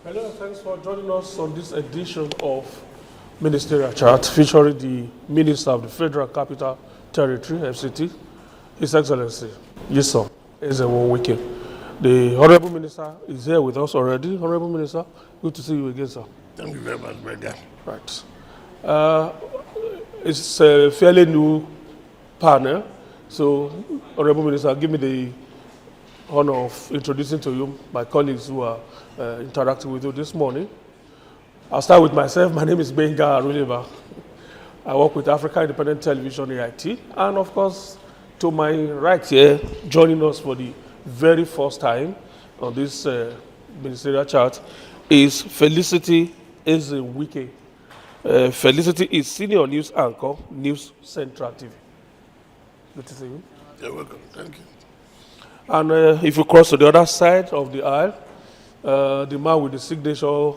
Hello, thanks for joining us on this edition of Ministerial Chat featuring the Minister of the Federal Capital Territory, FCT, His Excellency Nyesom Wike. The Honorable Minister is here with us already. Honorable Minister, good to see you again, sir. Thank you very much, my guy. Right. It's a fairly new panel, so Honorable Minister, give me the honor of introducing to you my colleagues who are interacting with you this morning. I'll start with myself. My name is Benga Aruleva. I work with Africa Independent Television, AIT, and of course, to my right here, joining us for the very first time on this ministerial chat is Felicity Wike. Felicity is Senior News Anchor, News Central TV. Good to see you. You're welcome. Thank you. And if you cross to the other side of the aisle, the man with the signature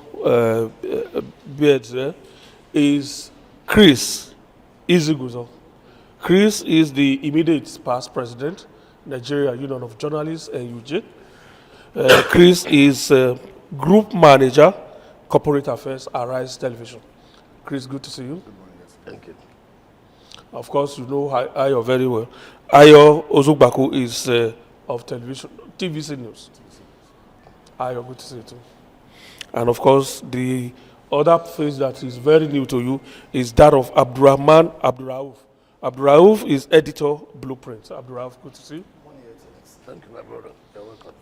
beard there is Chris Iziguzo. Chris is the immediate past president, Nigeria Union of Journalists, NUJ. Chris is group manager, corporate affairs, Arise Television. Chris, good to see you. Good morning. Yes. Thank you. Of course, you know Ayo very well. Ayo Ozugbaku is of television, TVC News. Ayo, good to see you too. And of course, the other face that is very new to you is that of Abdurrahman Abdurrauf. Abdurrauf is editor, Blueprint. Abdurrauf, good to see you. Thank you, my brother. You're welcome.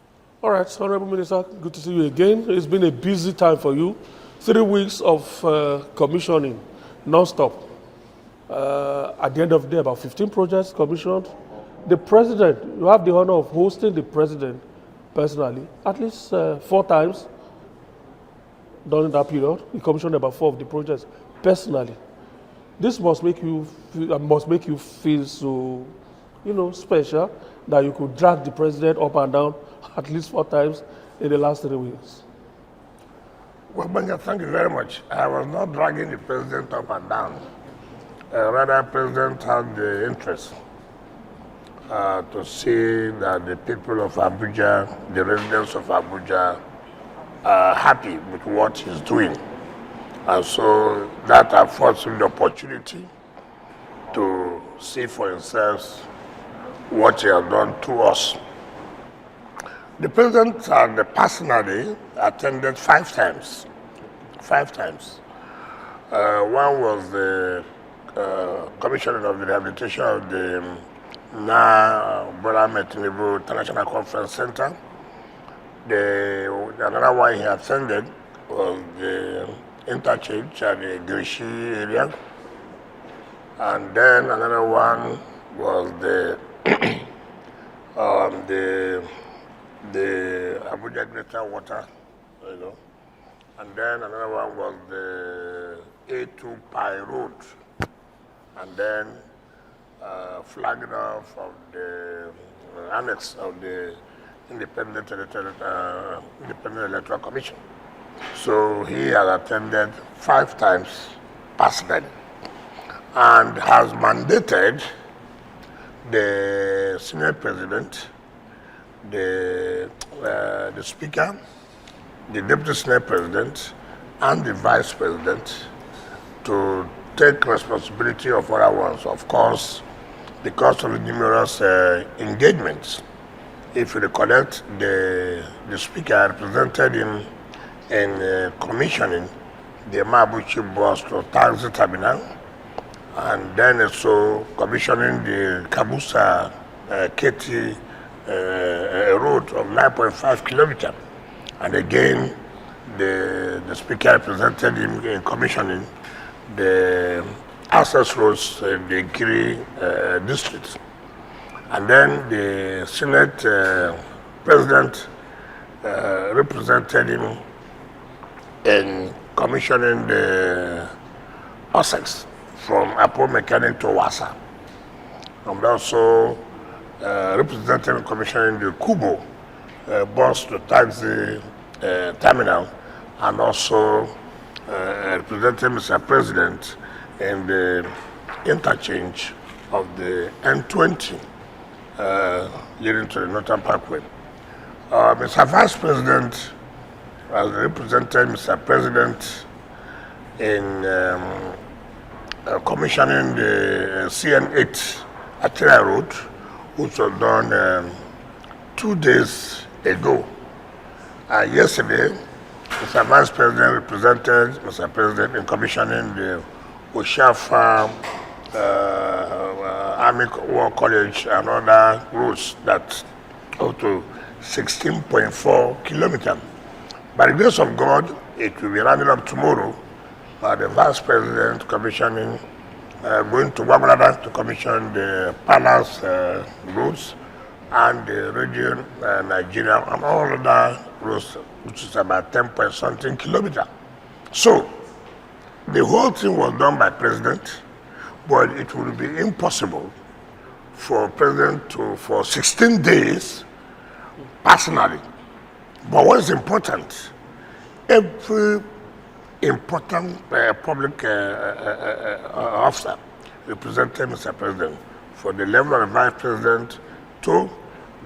All right, Honorable Minister, good to see you again. It's been a busy time for you. 3 weeks of commissioning, non-stop. At the end of the day, about 15 projects commissioned. The president, you have the honor of hosting the president personally, at least 4 times during that period. He commissioned about 4 of the projects personally. This must make you feel so, special that you could drag the president up and down at least 4 times in the last 3 weeks. Well, Benga, thank you very much. I was not dragging the president up and down. Rather, the president had the interest to see that the people of Abuja, the residents of Abuja, are happy with what he's doing. And so that affords him the opportunity to see for himself what he has done to us. The president personally attended 5 times. 5 times. One was the commissioning of the rehabilitation of the Bola Tinubu International Conference Center. Another one he attended was the interchange at the Grishi area. And then another one was the Abuja Greater Water, And then another one was the A2 Pi Road. And then flagging off of the annex of the Independent Electoral Commission. So he has attended 5 times personally and has mandated the Senate President, the Speaker, the Deputy Senate President, and the Vice President to take responsibility of other ones. Of course, because of the numerous engagements. If you recollect, the Speaker represented him in commissioning the Mabuchi bus to taxi terminal, and then also commissioning the Kabusa Keti road of 9.5 kilometers. And again, the Speaker represented him in commissioning the access roads in the Kiri district. And then the Senate President represented him in commissioning the Ossex from Apo Mechanic to Wasa. And also represented him commissioning the Kubo bus to taxi terminal, and also represented Mr. President in the interchange of the N20 leading to the Northern Parkway. Mr. Vice President has represented Mr. President in commissioning the CN8 arterial road, which was done 2 days ago. Yesterday, Mr. Vice President represented Mr. President in commissioning the Oshafa Army War College and other roads that up to 16.4 kilometers. By the grace of God, it will be rounded up tomorrow by the Vice President commissioning, going to Wagwalada to commission the Palace roads and the region Nigeria and all other roads, which is about 10 point something kilometers. So, the whole thing was done by President, but it would be impossible for President to, for 16 days, personally. But what is important, every important public officer represented Mr. President, from the level of the Vice President to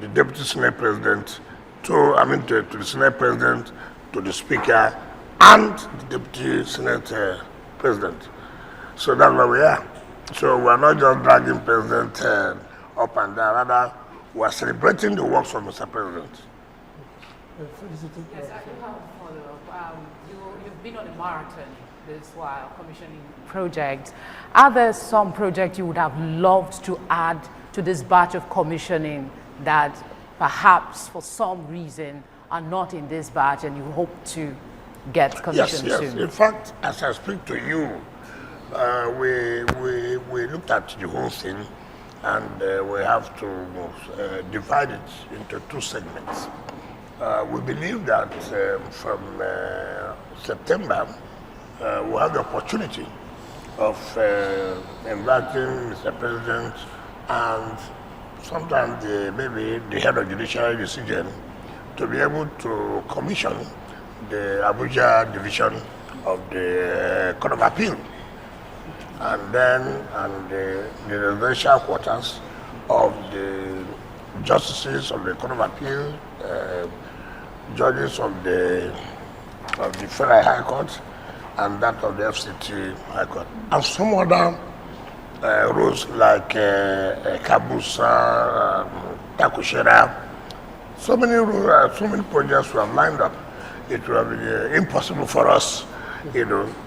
the Deputy Senate President, to the Senate President, to the Speaker, and the Deputy Senate President. So that's where we are. So we're not just dragging President up and down, rather we're celebrating the works of Mr. President. Yes, I do have a follow-up. You've been on a marathon this while commissioning projects. Are there some projects you would have loved to add to this batch of commissioning that perhaps for some reason are not in this batch and you hope to get commissioned soon? Yes. In fact, as I speak to you, we looked at the whole thing and we have to divide it into 2 segments. We believe that from September, we'll have the opportunity of inviting Mr. President and sometimes maybe the head of judiciary decision to be able to commission the Abuja division of the Court of Appeal, and then the residential quarters of the justices of the Court of Appeal, judges of the Federal High Court, and that of the FCT High Court, and some other roads like Kabusa, Takushera. So many projects we have lined up. It will be impossible for us,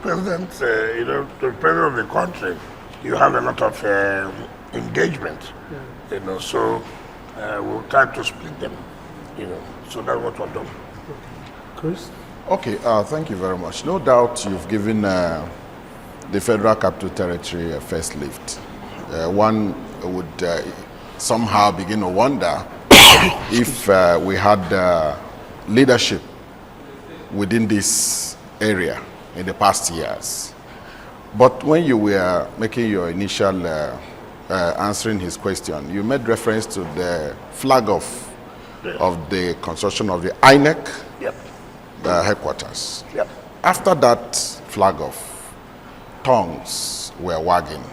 President, to the President of the country, you have a lot of engagement, so we'll try to split them, so that's what we're doing. Chris? Okay, thank you very much. No doubt you've given the Federal Capital Territory a first lift. One would somehow begin to wonder if we had leadership within this area in the past years. But when you were making your initial answering his question, you made reference to the flag off of the construction of the INEC headquarters. Yep. After that flag off, tongues were wagging.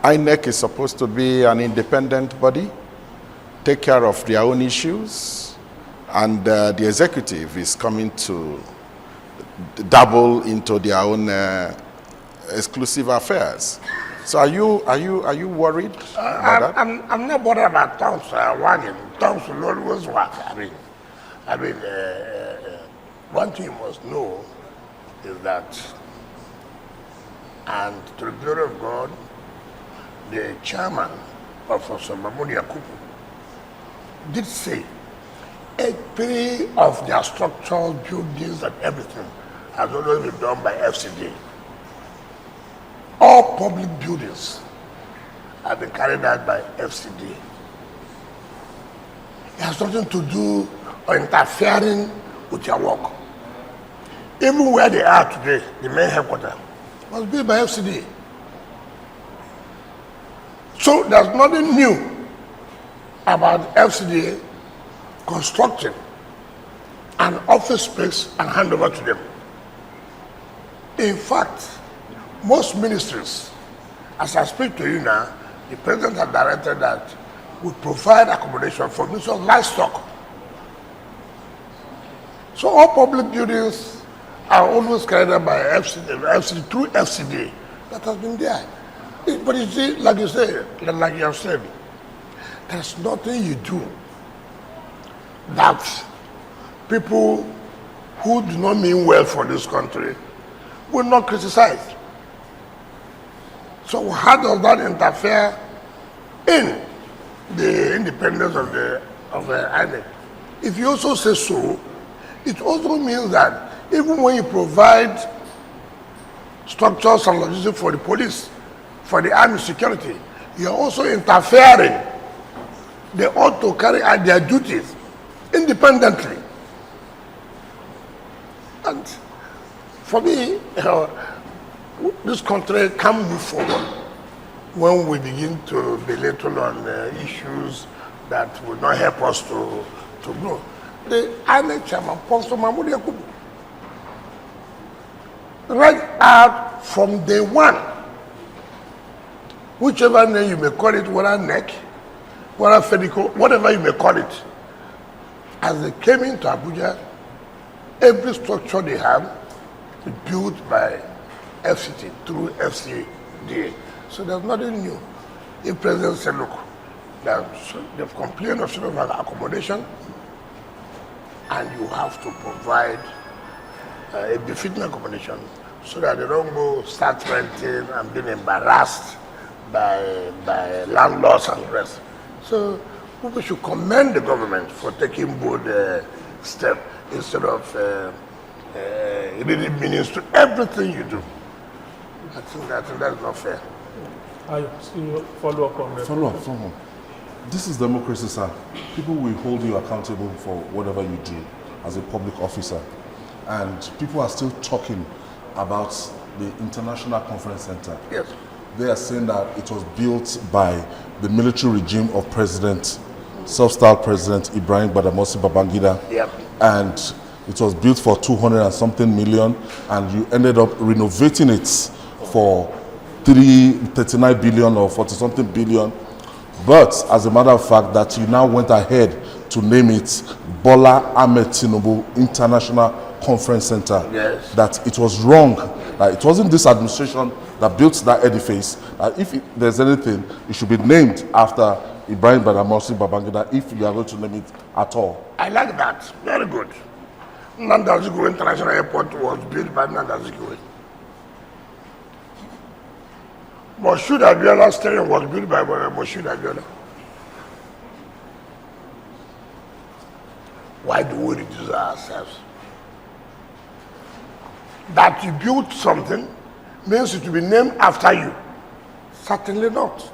INEC is supposed to be an independent body, take care of their own issues, and the executive is coming to dabble into their own exclusive affairs. So are you worried about that? I'm not bothered about tongues wagging. Tongues will always wag. One thing you must know is that, and to the glory of God, the chairman of Osomamuni Akupu did say 3 of their structural buildings and everything has always been done by FCD. All public buildings have been carried out by FCD. It has nothing to do or interfering with their work. Even where they are today, the main headquarters, was built by FCD. So there's nothing new about FCD constructing an office space and hand over to them. In fact, most ministries, as I speak to you now, the president has directed that we provide accommodation for Ministry of Livestock. So all public buildings are always carried out by FCD, through FCD. That has been there. But you see, like you say, like you have said, there's nothing you do that people who do not mean well for this country will not criticize. So how does that interfere in the independence of the INEC? If you also say so, it also means that even when you provide structures and logistics for the police, for the army security, you are also interfering. They ought to carry out their duties independently. And for me, this country can move forward when we begin to belittle on issues that will not help us to grow. The INEC chairman, Professor Mahmoud Yakubu, right out from day one, whichever name you may call it, whether NEC, whether FEDICO, whatever you may call it, as they came into Abuja, every structure they have is built by FCT through FCDA. So there's nothing new. The president said, look, they've complained of sort of accommodation, and you have to provide a befitting accommodation so that they don't go start renting and being embarrassed by landlords and the rest. So we should commend the government for taking bold steps instead of really means to everything you do. I think that's not fair. I follow up on that. Follow up. This is democracy, sir. People will hold you accountable for whatever you do as a public officer. And people are still talking about the International Conference Center. Yes. They are saying that it was built by the military regime of self-styled President Ibrahim Badamasi Babangida. Yep. And it was built for 200 and something million, and you ended up renovating it for 39 billion or 40 something billion. But as a matter of fact, that you now went ahead to name it Bola Tinubu International Conference Center. Yes. That it was wrong. That it wasn't this administration that built that edifice. If there's anything, it should be named after Ibrahim Badamasi Babangida, if you are going to name it at all. I like that. Very good. Nnamdi Azikiwe International Airport was built by Nnamdi Azikiwe. Moshood Abiola Stadium was built by Moshood Abiola. Why do we reduce ourselves? That you built something means it will be named after you. Certainly not.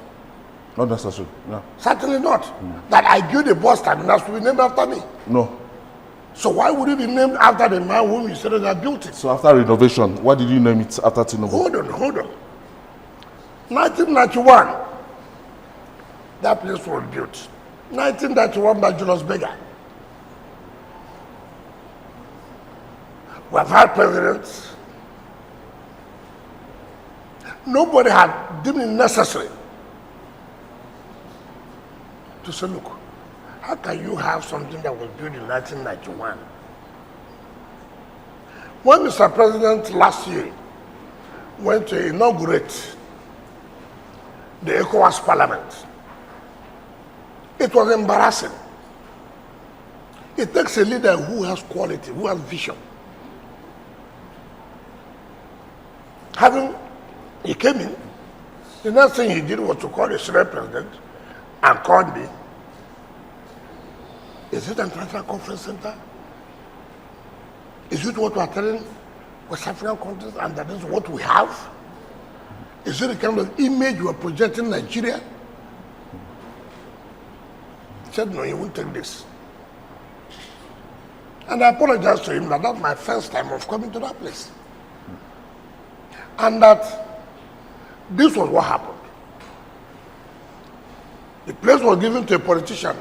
Not necessary, no. Certainly not. That I built a bus terminal to be named after me. No. So why would it be named after the man whom you said that built it? So after renovation, why did you name it after Tinubu? Hold on. 1991, that place was built. 1991 by Julius Berger. We have had presidents. Nobody had deemed it necessary to say, look, how can you have something that was built in 1991? When Mr. President last year went to inaugurate the ECOWAS Parliament, it was embarrassing. It takes a leader who has quality, who has vision. He came in, the next thing he did was to call the Senate President and called me. Is it an international conference center? Is it what we are telling West African countries and that is what we have? Is it the kind of image you are projecting Nigeria? He said, no, you won't take this. And I apologized to him that that's my first time of coming to that place. And that this was what happened. The place was given to a politician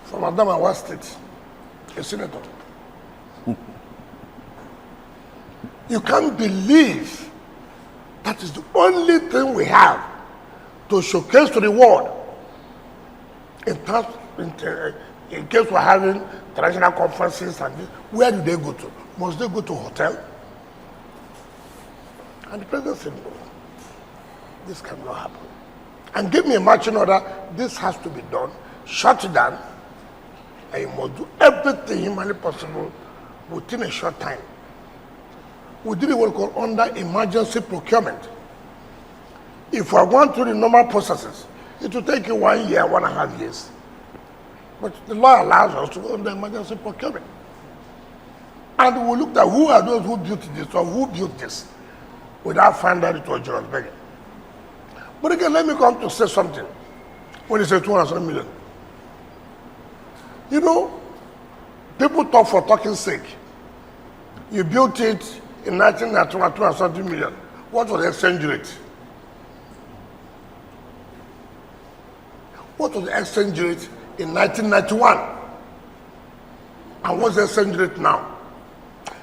from Adamawa State, a senator. You can't believe that is the only thing we have to showcase to the world in case we're having international conferences and this, where do they go to? Must they go to a hotel? And the president said, no, this cannot happen. And give me a marching order, this has to be done, shut it down, and you must do everything humanly possible within a short time. We did what we call under emergency procurement. If we are going through the normal processes, it will take you 1 year, 1.5 years. But the law allows us to go under emergency procurement. And we looked at who are those who built this or who built this without finding out it was George Berger. But again, let me come to say something. When you say 200 million, you know, people talk for talking's sake. You built it in 1991, 200 million. What was the exchange rate? What was the exchange rate in 1991? And what's the exchange rate now?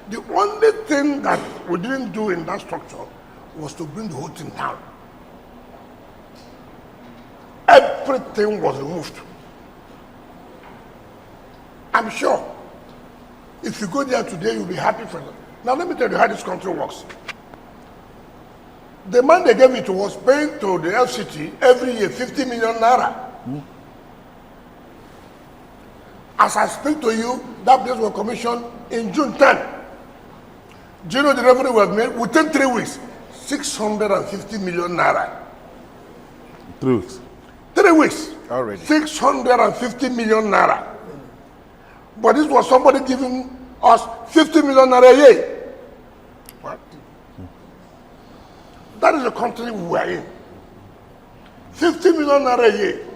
The only thing that we didn't do in that structure was to bring the whole thing down. Everything was removed. I'm sure if you go there today, you'll be happy for them. Now let me tell you how this country works. The man they gave it to was paying to the FCT every year 50 million naira. As I speak to you, that place was commissioned in June 10. Do you know the revenue was made within 3 weeks? 650 million naira. 3 weeks. 3 weeks. Already. 650 million naira. But this was somebody giving us 50 million naira a year. What? That is the country we are in. 50 million naira a year.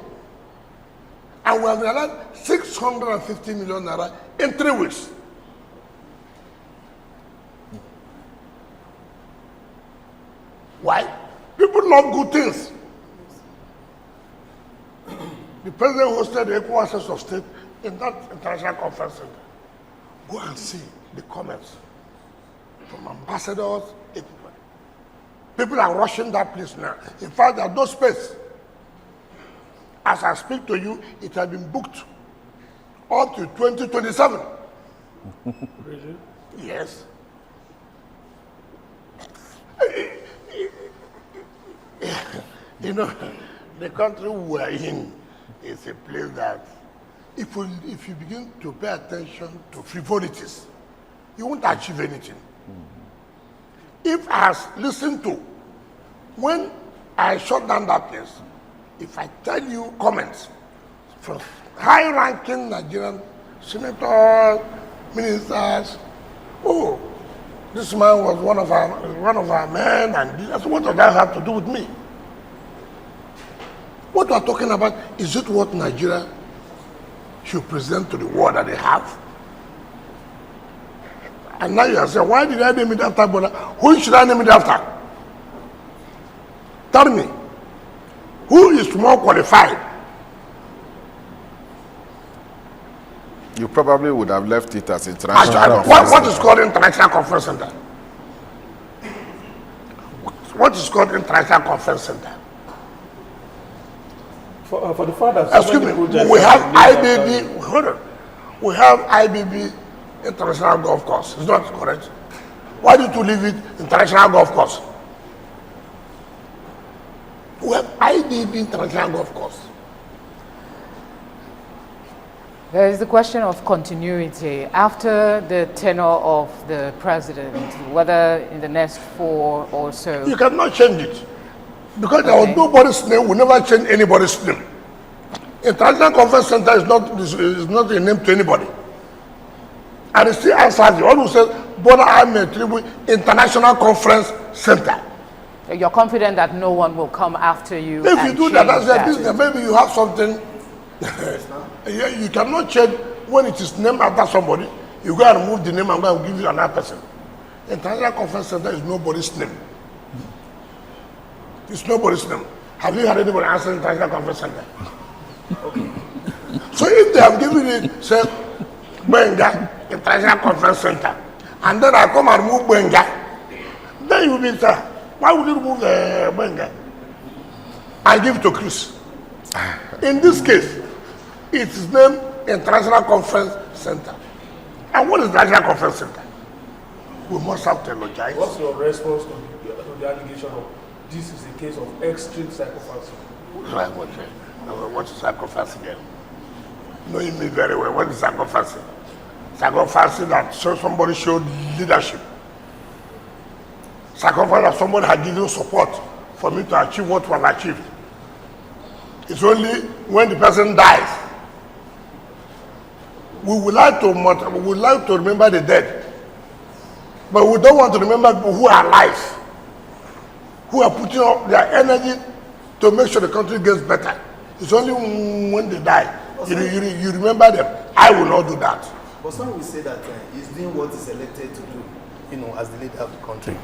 And we have realized 650 million naira in 3 weeks. Why? People love good things. The president hosted the equal access of state in that international conference center. Go and see the comments from ambassadors, everybody. People are rushing that place now. In fact, there's no space. As I speak to you, it has been booked up to 2027. Really? Yes. You know, the country we are in is a place that if you begin to pay attention to frivolities, you won't achieve anything. If I listen to, when I shut down that place, if I tell you comments from high-ranking Nigerian senators, ministers, oh, this man was one of our men, and that's what does that have to do with me? What we are talking about, is it what Nigeria should present to the world that they have? And now you are saying, why did I name it after Bola? Who should I name it after? Tell me. Who is more qualified? You probably would have left it as international conference. What is called International Conference Center? What is called International Conference Center? For the fathers, Excuse me, we have IBB, hold on. We have IBB International Golf Course. It's not correct. Why did you leave it International Golf Course? We have IBB International Golf Course. There is the question of continuity after the tenure of the president, whether in the next 4 or so. You cannot change it. Because there was nobody's name, we never change anybody's name. International Conference Center is not a name to anybody. And it still answers you. All who says Bola Tinubu International Conference Center. You're confident that no one will come after you? If you do that, that's their business. Maybe you have something. You cannot change when it is named after somebody. You go and move the name and go and give you another person. International Conference Center is nobody's name. It's nobody's name. Have you heard anybody answer International Conference Center? Okay. So if they have given it, say, Benga, International Conference Center, and then I come and move Benga, then you will be, sir, why would you remove Benga? I give it to Chris. In this case, it is named International Conference Center. And what is the International Conference Center? We must have to apologize. What's your response to the allegation of this is a case of extreme psychopathy? What is psychopathy then? Knowing me very well, what is psychopathy? Psychopathy that somebody showed leadership. Psychopathy that somebody had given support for me to achieve what was achieved. It's only when the person dies. We would like to remember the dead. But we don't want to remember people who are alive, who are putting up their energy to make sure the country gets better. It's only when they die, you remember them. I will not do that. But some will say that he's doing what he's elected to do, as the leader of the country.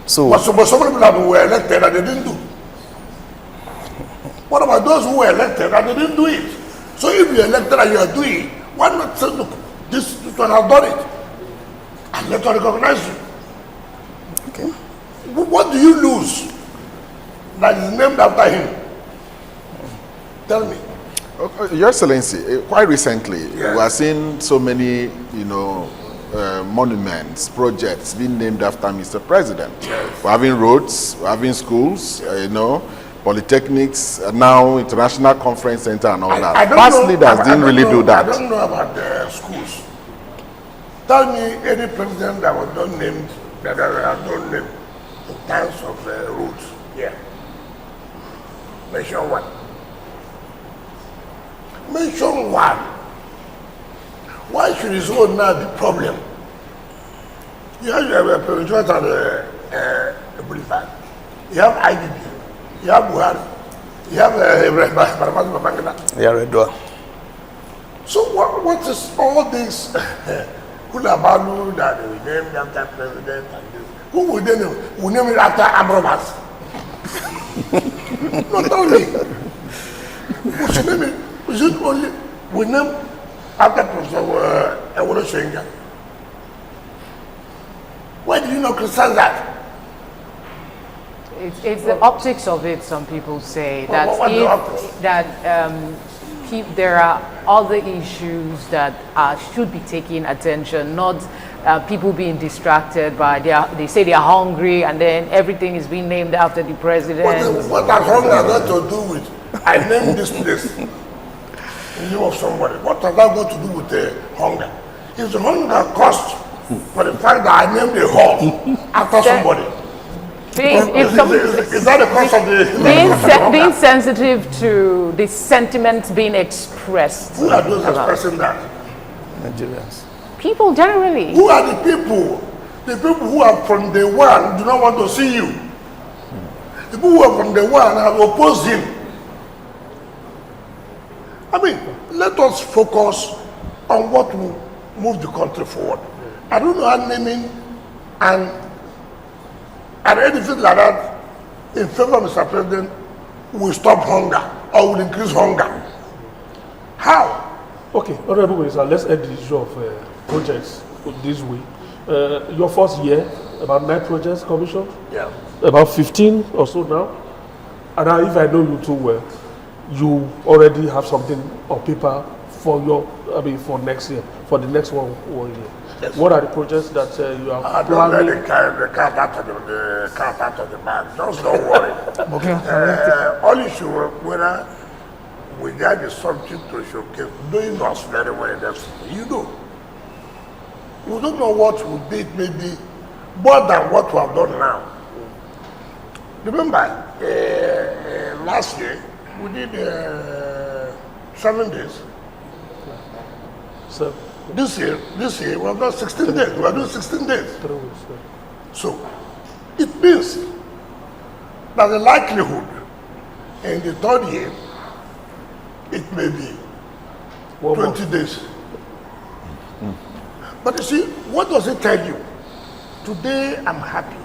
But some people that were elected and they didn't do. What about those who were elected and they didn't do it? So if you're elected and you are doing it, why not say, look, this one has done it? And let us recognize you. Okay. What do you lose that is named after him? Tell me. Your Excellency, quite recently, Yes. we are seeing so many, monuments, projects being named after Mr. President. Yes. We're having roads, we're having schools, polytechnics, now International Conference Center and all that. Past leaders didn't really do that. I don't know about the schools. Tell me any president that was not named, that was not named in terms of roads. Yeah. Mention one. Mention one. Why should his own now be problem? You have a president and a boulevard. You have IDB. You have Buhari. You have Redwa. So what is all this Kulabalu that we named after president and this? Who would they name? We name it after Amromas. No, tell me. We should name it. We should only we name after Professor Ewolo Shenga. Why did you not criticize that? It's the optics of it, some people say. That there are other issues that should be taking attention, not people being distracted by they say they are hungry and then everything is being named after the president. What has hunger got to do with, I named this place in the name of somebody. What has that got to do with hunger? It's the hunger cost for the fact that I named a hall after somebody. Is that the cost of the... Being sensitive to the sentiments being expressed. Who are those expressing that? Nigerians. People generally. Who are the people? The people who are from day one do not want to see you. The people who are from day one have opposed him. I mean, let us focus on what will move the country forward. I don't know how naming and anything like that in favor of Mr. President will stop hunger or will increase hunger. How? Okay, Honorable Minister, let's end the issue of projects this way. Your first year, about 9 projects commissioned? Yeah. About 15 or so now? And now, if I know you too well, you already have something on paper for for next year, for the next one year. Yes. What are the projects that you are Don't let planning? the cat out of the bag. Just don't worry. All you should, whether we got the subject to showcase, doing us very well. You know. We don't know what will be maybe more than what we have done now. Remember, last year we did 7 days. So, This year we have done 16 days. We are doing 16 days. 3 weeks. So, it means that the likelihood in the 3rd year, it may be 20 days. But you see, what does it tell you? Today, I'm happy.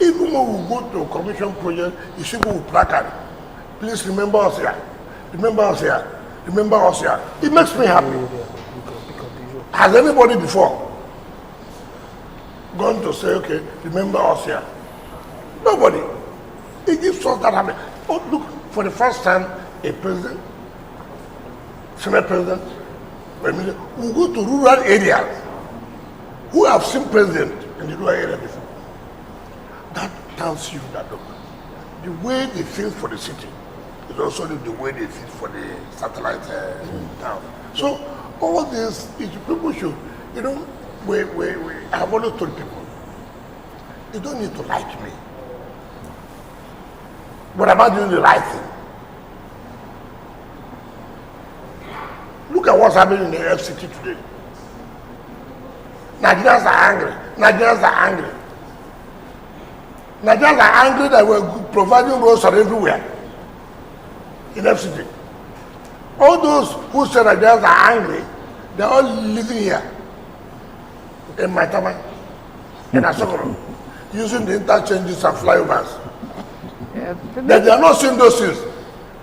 Even when we go to a commission project, you see go with placard. Please remember us here. Remember us here. Remember us here. It makes me happy. Has anybody before gone to say, okay, remember us here? Nobody. It gives us that happiness. Oh, look, for the first time, a president Senate President, we go to rural areas who have seen President in the rural area before. That tells you that, look, the way they feel for the city is also the way they feel for the satellite town. So all these people should, I have always told people, you don't need to like me. But am I doing the right thing? Look at what's happening in the FCT today. Nigerians are angry. Nigerians are angry. Nigerians are angry that we're providing roads are everywhere in FCT. All those who say Nigerians are angry, they're all living here in Maitama, in Asokoro, using the interchanges and flyovers. Yeah, They are not seeing those things.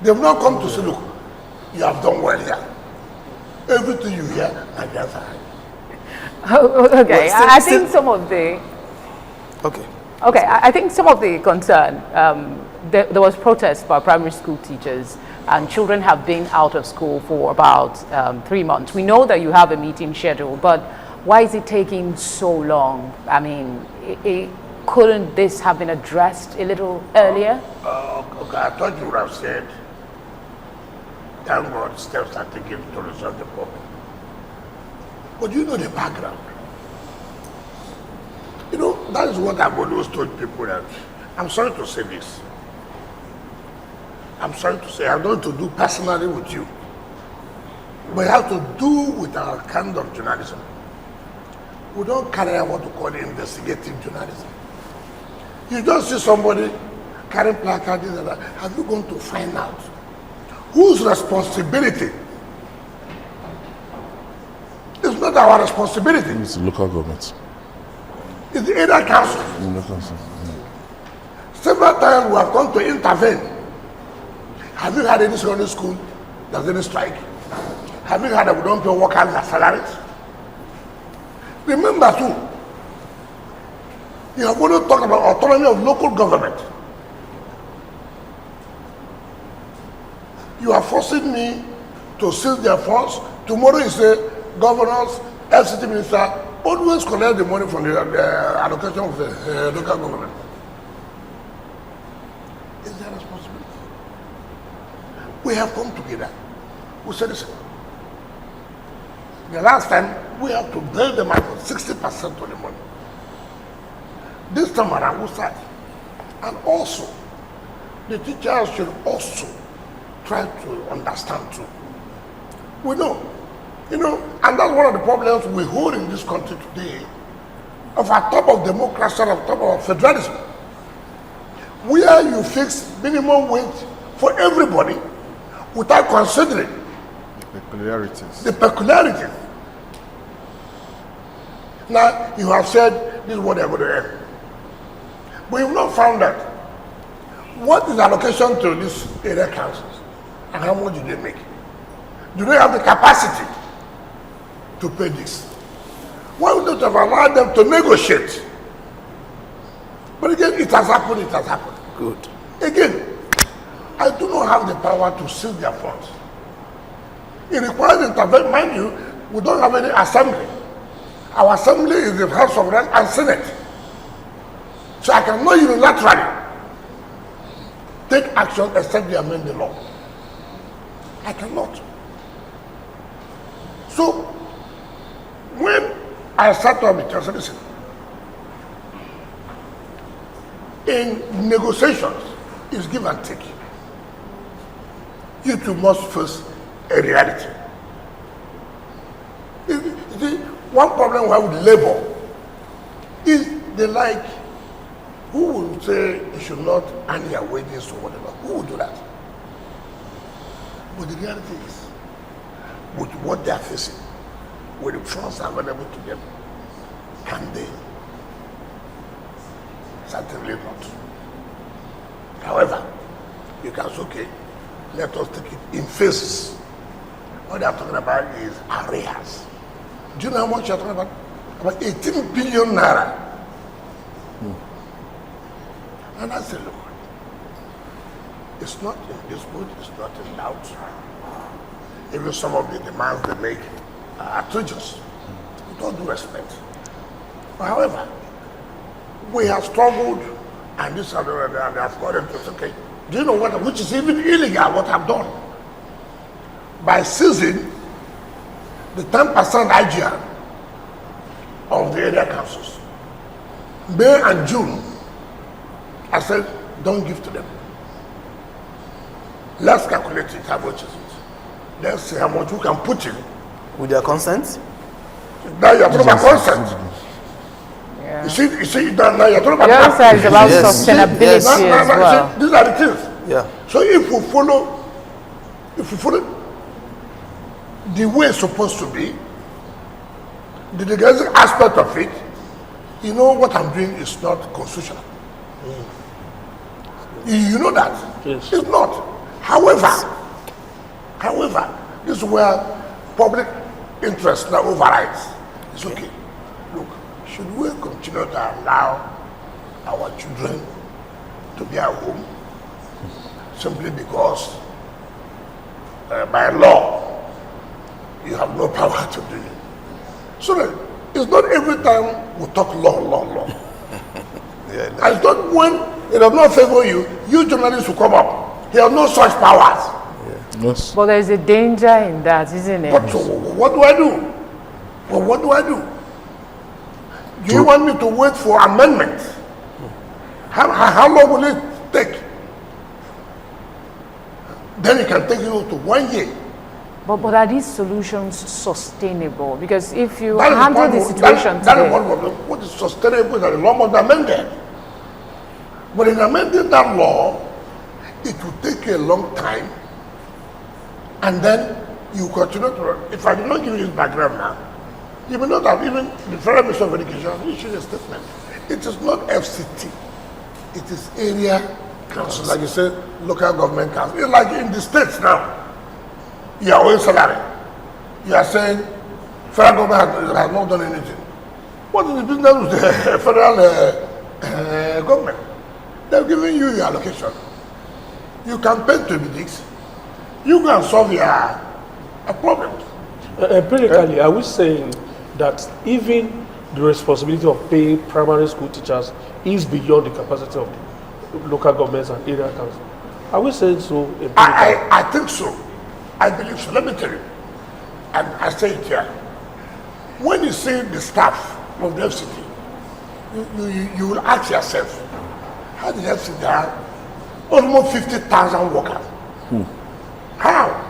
They've not come to say, look, you have done well here. Everything you hear, Nigerians are angry. Okay, I think some of the... Okay, I think some of the concern, there was protest by primary school teachers, and children have been out of school for about 3 months. We know that you have a meeting scheduled, but why is it taking so long? I mean, couldn't this have been addressed a little earlier? Okay, I thought you would have said, thank God steps are taken to resolve the problem. But you know the background. That is what I've always told people that, I'm sorry to say this. I'm sorry to say, I'm going to do personally with you. But it has to do with our kind of journalism. We don't carry out what we call investigative journalism. You just see somebody carrying placards and that. Have you gone to find out whose responsibility? It's not our responsibility. It's the local government. It's the area council. Several times we have come to intervene. Have you had any secondary school that's any strike? Have you had that we don't pay workers their salaries? Remember too, you have only talked about autonomy of local government. You are forcing me to seize their funds. Tomorrow you say, governors, FCT minister, always collect the money from the allocation of the local government. Is their responsibility? We have come together. We said, listen, the last time we have to build them out 60% of the money. This time around we start. And also, the teachers should also try to understand too. We know, and that's one of the problems we hold in this country today, of our top of democracy and top of federalism, where you fix minimum wage for everybody without considering the peculiarities. Now, you have said this is what they're going to earn. But you've not found out what is allocation to these area councils and how much do they make? Do they have the capacity to pay this? Why would not have allowed them to negotiate? But again, it has happened, it has happened. Good. Again, I do not have the power to seize their funds. It requires intervention. Mind you, we don't have any assembly. Our assembly is the House of Reps and Senate. So I cannot unilaterally take action except they amend the law. I cannot. So when I sat up with you, listen, in negotiations, it's give and take. You two must face a reality. One problem we have with labor is they like, who will say you should not earn your wages or whatever? Who will do that? But the reality is, with what they are facing, with the funds available to them, can they? Certainly not. However, you can say, okay, let us take it in phases. What they are talking about is arrears. Do you know how much you're talking about? About 18 billion naira. And I said, look, it's not in dispute, it's not in doubt. even some of the demands they make are outrageous. With all due respect. But however, we have struggled, and this and they have got them to say, okay, do you know what, which is even illegal, what I've done? By seizing the 10% IGR of the area councils. May and June, I said, don't give to them. Let's calculate it, how much is it? Let's see how much we can put in. With their consent? Now you're talking about consent. Yeah. You see, now you're talking about The other side is about Yes. sustainability Yes. as well. See, these are the things. Yeah. So if we follow the way it's supposed to be, the legal aspect of it, you know what I'm doing is not constitutional. You know that? Yes. It's not. However, this is where public interest now overrides. It's okay. Look, should we continue to allow our children to be at home simply because by law you have no power to do it? So that it's not every time we talk law. Yeah, And it's not when it does not favor you, you journalists will come up. He has no such powers. Yes. But there's a danger in that, isn't it? But so what do I do? Well, what do I do? Do you want me to wait for amendment? How long will it take? Then it can take you to 1 year. But are these solutions sustainable? Because if you That is handle one the of- situation that is today, one of the, what is sustainable that the law must be amended. But in amending that law, it will take a long time, and then you continue to. If I do not give you this background now, you may not have even the Federal Minister of Education has issued a statement. It is not FCT, it is area council, like you said, local government council. It's like in the states now, you are owing salary. You are saying federal government has not done anything. What is the business with the federal government? They've given you your allocation. You can pay 26. You can solve your problems. Empirically, are we saying that even the responsibility of paying primary school teachers is beyond the capacity of the local governments and area council? Are we saying so empirically? I think so. I believe so. Let me tell you. And I say it here. When you see the staff of the FCT, you will ask yourself, how did the FCT have almost 50,000 workers? How?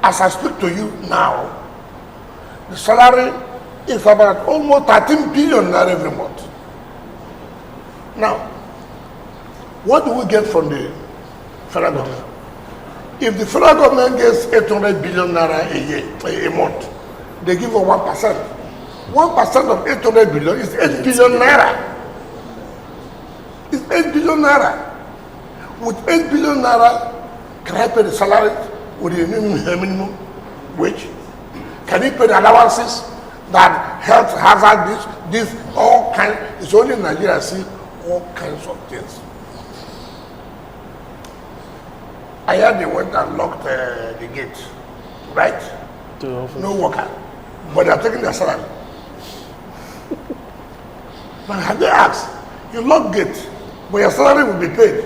As I speak to you now, the salary is about almost 13 billion every month. Now, what do we get from the federal government? If the federal government gets 800 billion naira a year, a month, they give us 1%. 1% of 800 billion is 8 billion naira. It's 8 billion naira. With 8 billion naira, can I pay the salary with the minimum wage? Can you pay the allowances that health hazard this, all kinds? It's only in Nigeria I see all kinds of things. I heard they went and locked the gate, right? No worker, but they're taking their salary. But have they asked? You lock gate, but your salary will be paid.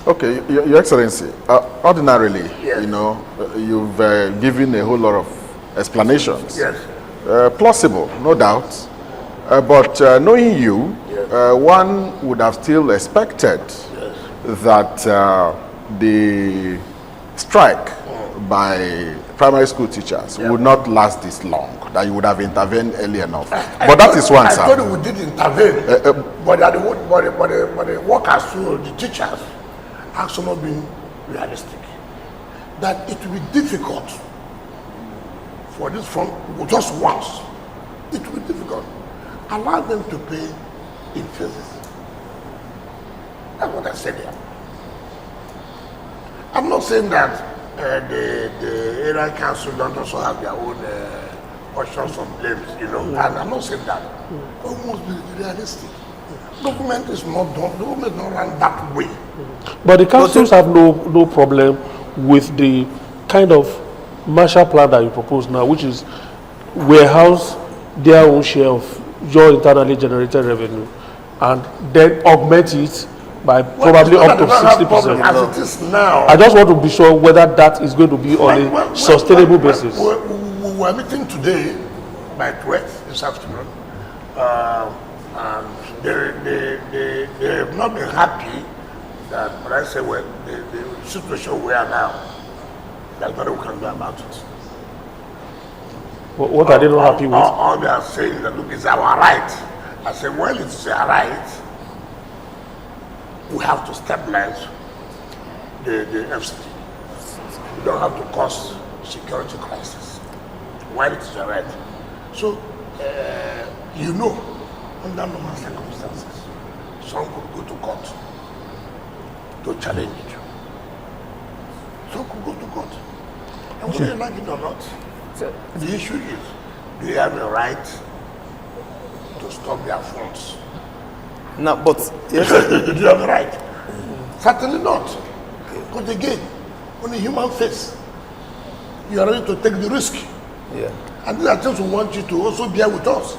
Okay, Your Excellency, ordinarily, Yes. you know, you've given a whole lot of explanations. Yes. Plausible, no doubt. But knowing you, one would have still expected that the strike by primary school teachers would not last this long, that you would have intervened early enough. But that is one, I sir. thought we did intervene, but the workers, the teachers, have somewhat been realistic. That it will be difficult for this fund just once. It will be difficult. Allow them to pay in phases. That's what I said here. I'm not saying that the area council don't also have their own portions of blames, you know. And I'm not saying that. But we must be realistic. Government is not done. Government is not run that way. But the councils have no problem with the kind of Marshall Plan that you propose now, which is warehouse their own share of your internally generated revenue and then augment it by probably up to 60%. As it is now. I just want to be sure whether that is going to be on a sustainable basis. We were meeting today by 12 this afternoon, and they have not been happy that, when I say, well, the situation we are now, there's nothing we can do about it. What are they not happy with? All they are saying that, look, it's our right. I say, well, it's our right. We have to stabilize the FCT. We don't have to cause security crisis. Well, it's our right. So, you know, under normal circumstances, some could go to court to challenge it. Some could go to court. And whether you like it or not, so the issue is, do you have a right to stop their funds? No, but yes. Do you have a right? Certainly not. But again, on a human face, you are ready to take the risk. Yeah. And these are things we want you to also bear with us.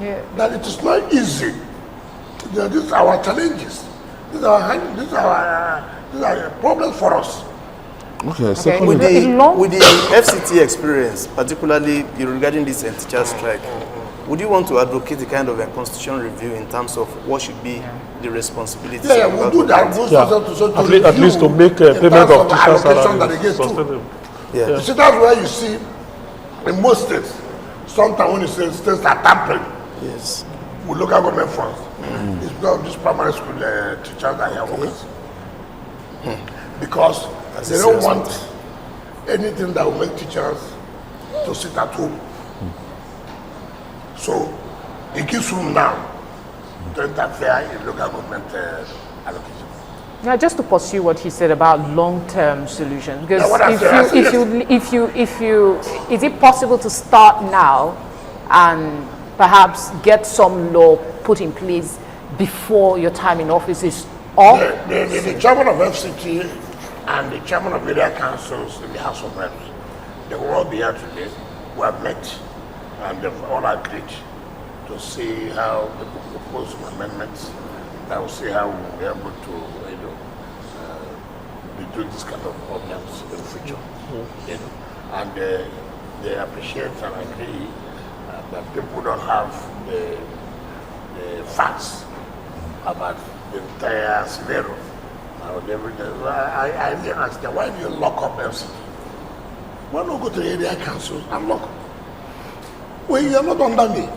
Yeah. That it is not easy. These are our challenges. These are problems for us. Okay, secondly, With the FCT experience, particularly regarding this teacher strike, would you want to advocate the kind of a constitutional review in terms of what should be the responsibilities? Yeah, we'll do that. At least to make a payment of teacher salaries sustainable. Yeah. You see, that's where you see in most states, sometimes when you say states are tampering Yes. with local government funds, it's because of these primary school teachers that are workers. Because they don't want anything that will make teachers to sit at home. So it gives room now to interfere in local government allocation. Now, just to pursue what he said about long-term solutions, because is it possible to start now and perhaps get some law put in place before your time in office is up? The chairman of FCT and the chairman of area councils in the House of Reps, they will all be here today. We have met and they've all agreed to see how they could propose some amendments that will see how we'll be able to reduce this kind of problems in the future. And they appreciate and agree that people don't have the facts about the entire scenario. I didn't ask them, why do you lock up FCT? Why not go to the area councils and lock up? Well, you are not under me.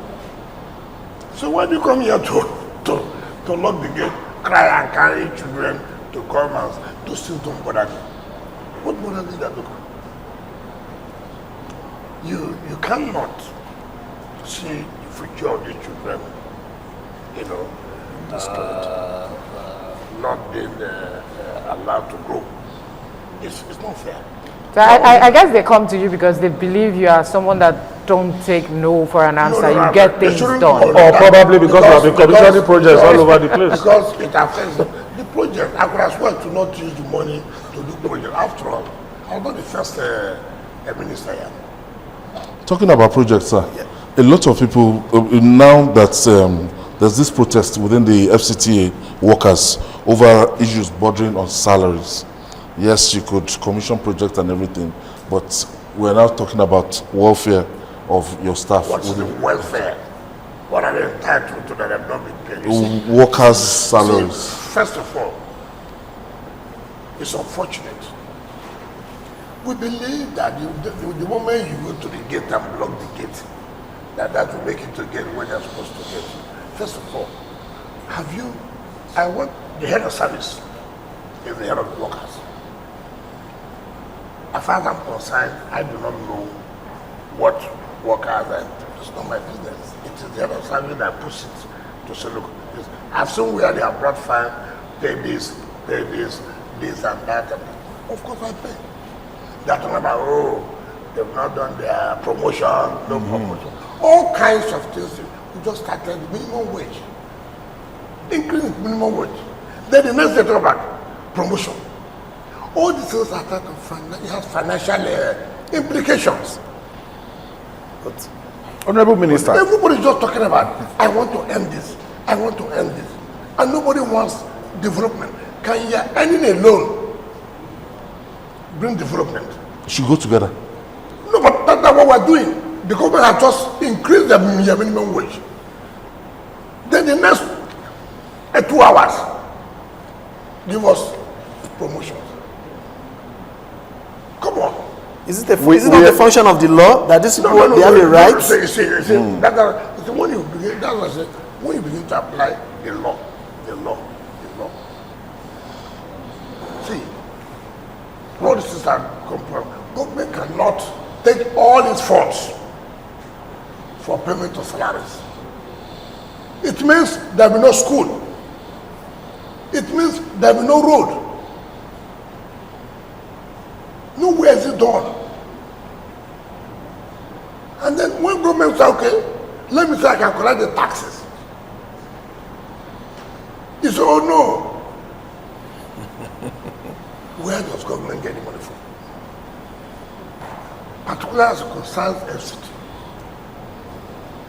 So why do you come here to lock the gate, cry and carry children to come and those things don't bother me? What bothers me that look? You cannot see the future of the children, not being allowed to grow. It's not fair. So I guess they come to you because they believe you are someone that don't take no for an answer. You get things done. Or probably because you have been commissioning projects all over the place. Because it affects the project. I could as well to not use the money to do project. After all, I'm not the first minister here. talking about projects, sir, a lot of people, now that there's this protest within the FCTA workers over issues bordering on salaries. Yes, you could commission projects and everything, but we're now talking about welfare of your staff. What's the welfare? What are they entitled to that have not been paid? Workers' salaries. See, first of all, it's unfortunate. We believe that the moment you go to the gate and block the gate, that will make it to get where they're supposed to get. First of all, I want the head of service is the head of the workers. As far as I'm concerned, I do not know what workers are. It's not my business. It is the head of service that puts it to say, look, I've seen where they have brought fine, pay this, this and that. Of course I pay. They're talking about, they've not done their promotion, no promotion. All kinds of things. We just started minimum wage. increase in minimum wage. Then the next day talk about promotion. All these things are part of it has financial implications. But, Honorable Minister. Everybody's just talking about, I want to end this, I want to end this. And nobody wants development. Can you earning alone bring development? Should go together. No, but that's what we're doing. The government has just increased the minimum wage. Then the next 2 hours, give us promotions. Come on. Is it not a function of the law that these people they have a right? When you begin, that's what I said. When you begin to apply the law. See, all these things are compromised. Government cannot take all its funds for payment of salaries. It means there will be no school. It means there will be no road. Nowhere is it done. And then when government say, okay, let me say I can collect the taxes. You say, oh no. Where does government get the money from? Particularly as it concerns FCT.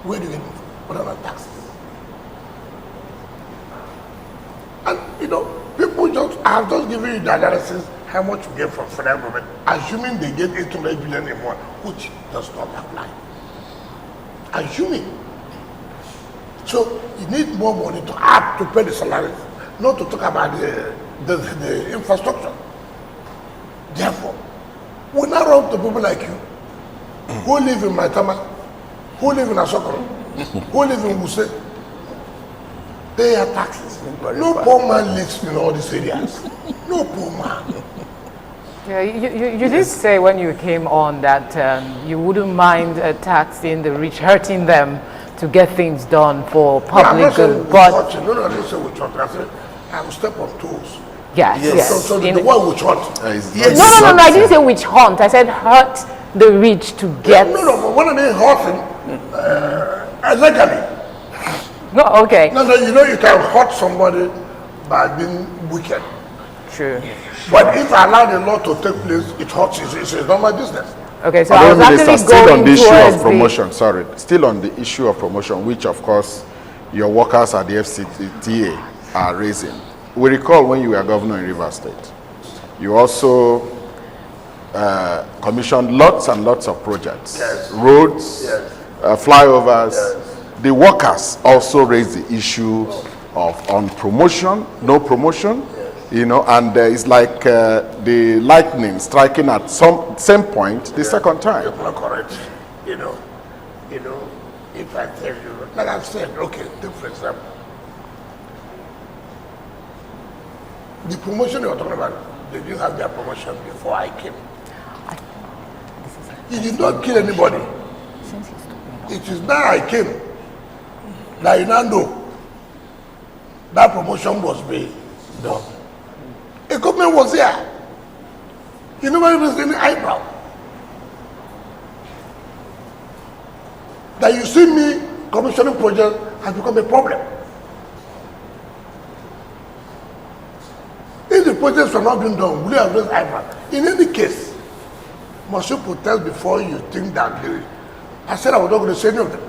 Where do you get it from? What are the taxes? And you know, people I have just given you the analysis how much we get from federal government, assuming they get 800 billion a month, which does not apply. Assuming. So you need more money to add to pay the salaries, not to talk about the infrastructure. Therefore, we now run to people like you, who live in Maitama, who live in Asokoro, who live in Wuse, pay your taxes. No poor man lives in all these areas. No poor man. Yeah, you did say when you came on that you wouldn't mind taxing the rich, hurting them to get things done for public good. But I didn't say which one. I said I will step on toes. Yes. So the one which hunt. Yes. No, I didn't say witch hunt. I said hurt the rich to get. No, but when I mean hurting, illegally. No, okay. No, you know you can hurt somebody by being wicked. True. But if I allow the law to take place, it hurts. It's a normal business. Okay, so I was actually still going on the issue towards of promotion. Sorry, still on the issue of promotion, which of course your workers at the FCTA are raising. We recall when you were governor in Rivers State, you also commissioned lots and lots of projects, roads, flyovers. The workers also raised the issue of on promotion, no promotion. You know, and it's like the lightning striking at some same point the second time. You're not correct. You know, if I tell you, like I've said, okay, take for example, the promotion you're talking about, they didn't have their promotion before I came. He did not kill anybody. It is now I came that you now know that promotion was being done. A government was there. You never raised any eyebrow. That you see me commissioning projects has become a problem. If the projects were not being done, would you have raised eyebrow? In any case, must you protest before you think that I said I was not going to say any of them.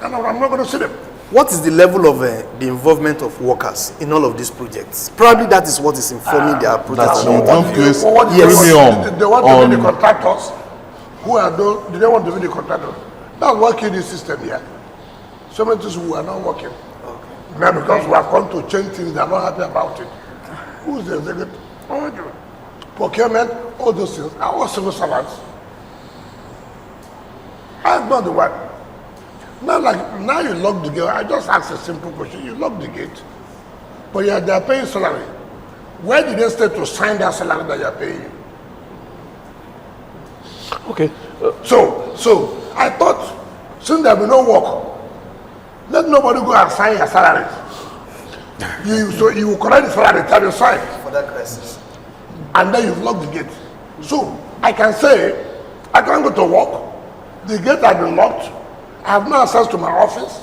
And I'm not going to see them. What is the level of the involvement of workers in all of these projects? Probably that is what is informing their protest. That you don't place premium. They want to be the contractors. Who are those? Do they want to be the contractors? That's what killed the system here. So many things we are not working. Okay. Now because we have come to change things, they are not happy about it. Who's the executive? Procurement, all those things are all civil servants. I'm not the one. Now you lock the gate. I just asked a simple question. You lock the gate, but they are paying salary. Where did they stay to sign that salary that you are paying? Okay. So I thought, since there will be no work, let nobody go and sign your salary. So you will collect the salary that you sign for that crisis, and then you've locked the gate. So I can say I can't go to work. The gate has been locked. I have no access to my office.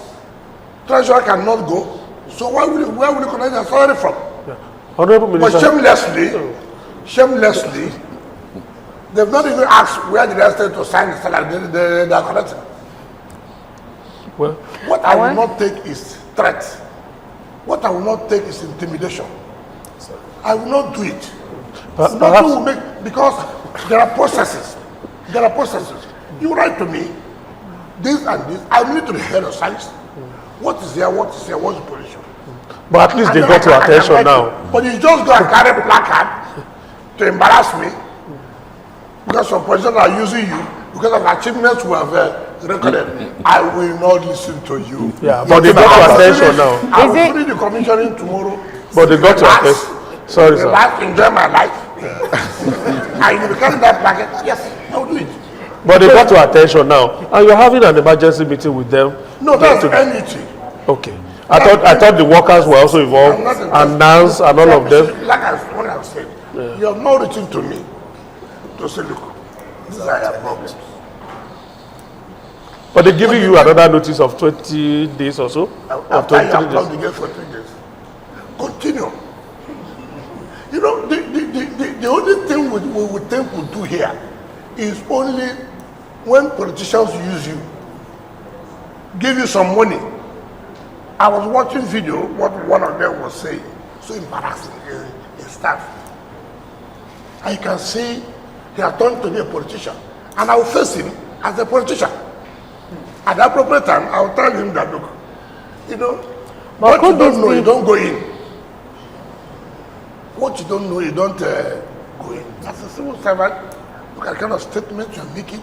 Treasurer cannot go. So where will you collect their salary from? Yeah. Honorable Minister. But shamelessly, they've not even asked where the rest to sign the salary they are collecting. Well, what I will not take is threat. What I will not take is intimidation. I will not do it. Nothing will make, because there are processes. There are processes. You write to me, this and this. I will need to the head of science. What is here? What is here? What's the position? But at least they got your attention now. But you just go and carry placard to embarrass me because some politicians are using you because of achievements we have recorded. I will not listen to you. Yeah, but they got your attention now. I will finish the commissioning tomorrow. But they got your attention. Sorry, sir. Relax, enjoy my life. And you will carry that placard. Yes, I will do it. But they got your attention now, and you're having an emergency meeting with them. No, that's NUT. Okay. I thought the workers were also involved, and NANS and all of them. Like I said, you have not written to me to say, look, these are your problems. But they're giving you another notice of 20 days or so? After you have come again for 3 days. Continue. You know, the only thing we would think we'll do here is only when politicians use you, give you some money. I was watching video, what one of them was saying, so embarrassing in staff. And you can see he has turned to be a politician. And I will face him as a politician. At the appropriate time, I will tell him that, look, you know, what you don't know, you don't go in. What you don't know, you don't go in. As a civil servant, look at the kind of statements you're making.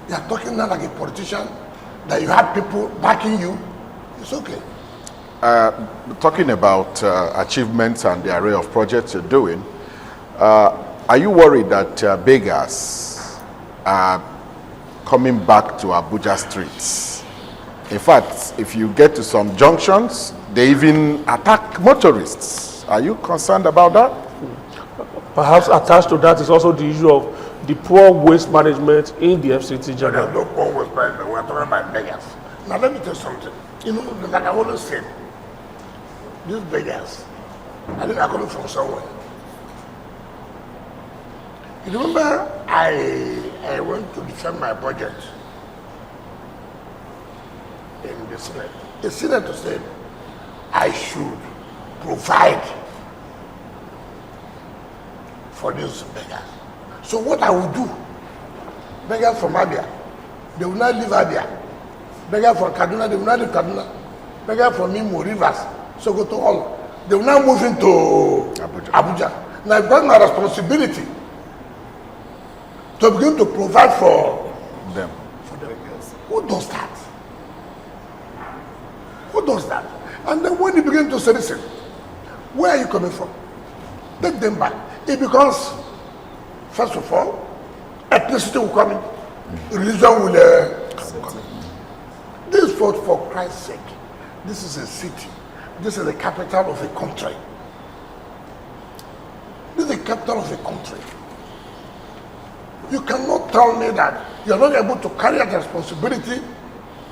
You're talking now like a politician, that you have people backing you. It's okay. Talking about achievements and the array of projects you're doing, are you worried that beggars are coming back to Abuja streets? In fact, if you get to some junctions, they even attack motorists. Are you concerned about that? Perhaps attached to that is also the issue of the poor waste management in the FCT general. There's no poor waste management. We're talking about beggars. Now let me tell you something. You know, like I always said, these beggars, I think are coming from somewhere. You remember I went to defend my budget in the Senate. The senator said I should provide for these beggars. So what I will do, beggars from Abia, they will not leave Abia. Beggars from Kaduna, they will not leave Kaduna. Beggars from Imo, Rivers, Sokoto, all. They will now move into Abuja. Now I've got my responsibility to begin to provide for them. Who does that? Who does that? And then when you begin to say, listen, where are you coming from? Take them back. It becomes, first of all, ethnicity will come in, religion will come in. This is for Christ's sake. This is a city. This is the capital of a country. This is the capital of a country. You cannot tell me that you are not able to carry out responsibility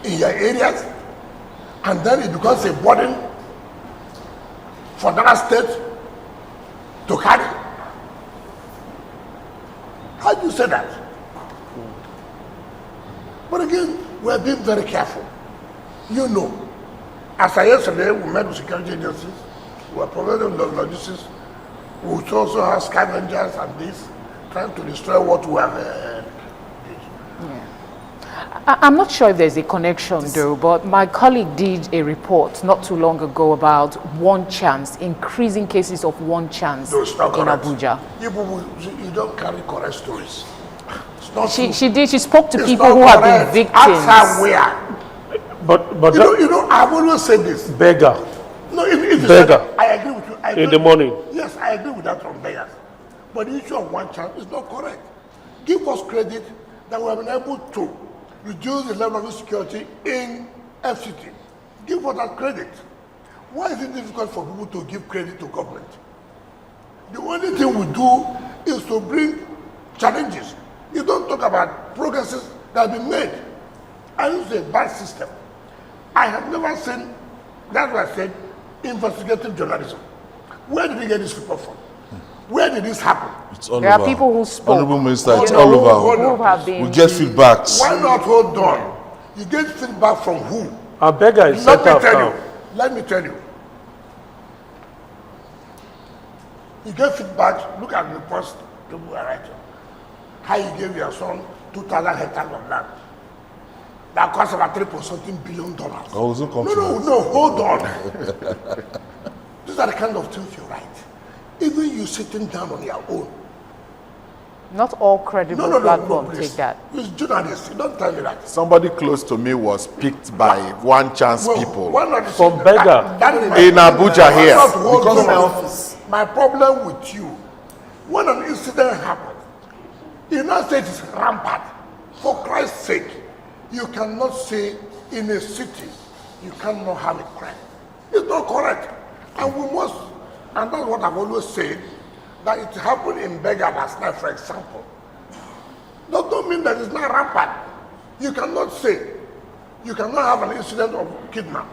in your areas, and then it becomes a burden for that state to carry. How do you say that? But again, we are being very careful. You know, as I yesterday, we met with security agencies, we are providing the logistics, we also have scavengers and this, trying to destroy what we have. I'm not sure if there's a connection though, but my colleague did a report not too long ago about one chance, increasing cases of one chance in Abuja. You don't carry correct stories. She spoke to people who have been victims. Ask her where. But you know, I've always said this. Beggar. No, if beggar. I agree with you. In the morning. Yes, I agree with that from beggars. But the issue of one chance is not correct. Give us credit that we have been able to reduce the level of insecurity in FCT. Give us that credit. Why is it difficult for people to give credit to government? The only thing we do is to bring challenges. You don't talk about progresses that have been made. And it's a bad system. I have never seen, that's why I said, investigative journalism. Where did we get this report from? Where did this happen? It's all There over. are people who spoke. Honorable Minister, it's You all know, over. who have been We get feedbacks. Why not hold on? You get feedback from who? Our beggar is Let set me up tell now. you. Let me tell you. You get feedback, look at the post people are writing. How you gave your son 2,000 hectares of land. That cost about $3.something billion. I wasn't No, confident. hold on. These are the kind of things you write. Even you sitting down on your own. Not all credible platforms please. take that. You're journalists, you don't tell me that. Somebody close to me was picked by one chance people Why not From beggar. that is my in Abuja Why here. not hold Because on? my office. My problem with you, when an incident happens, you now say it's rampant. For Christ's sake, you cannot say in a city you cannot have a crime. It's not correct. And we must, and that's what I've always said, that it happened in Bega last night, for example. That don't mean that it's not rampant. You cannot say, you cannot have an incident of kidnap.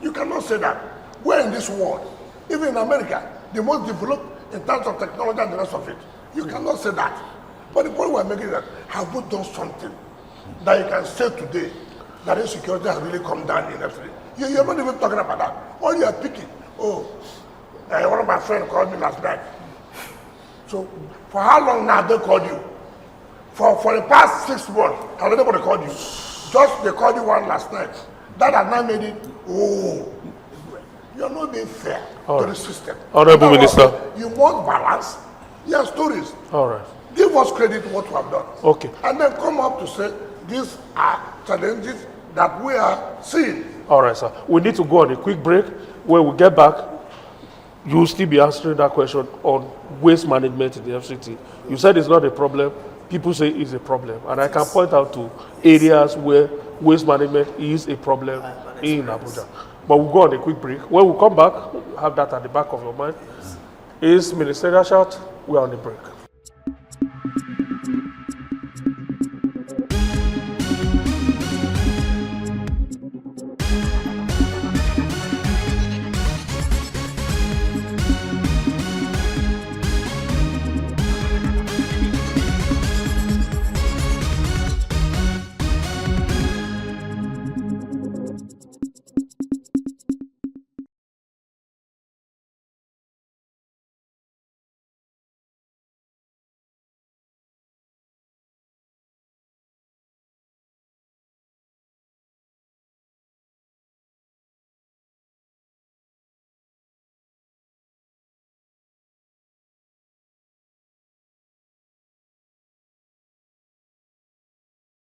You cannot say that. We're in this world, even in America, the most developed in terms of technology and the rest of it. You cannot say that. But the point we're making is that, have we done something that you can say today that insecurity has really come down in everything? You're not even talking about that. All you are picking, one of my friends called me last night. So, for how long now have they called you? For the past 6 months, has anybody called you? Just they called you one last night. That has not made it, you're not being fair to the system. Honorable Minister. You must balance your stories. All right. Give us credit what we have done. Okay. And then come up to say, these are challenges that we are seeing. All right, sir. We need to go on a quick break. When we get back, you'll still be answering that question on waste management in the FCT. You said it's not a problem. People say it's a problem. And I can point out to areas where waste management is a problem in Abuja. But we'll go on a quick break. When we come back, have that at the back of your mind. Is ministerial shout? We're on the break.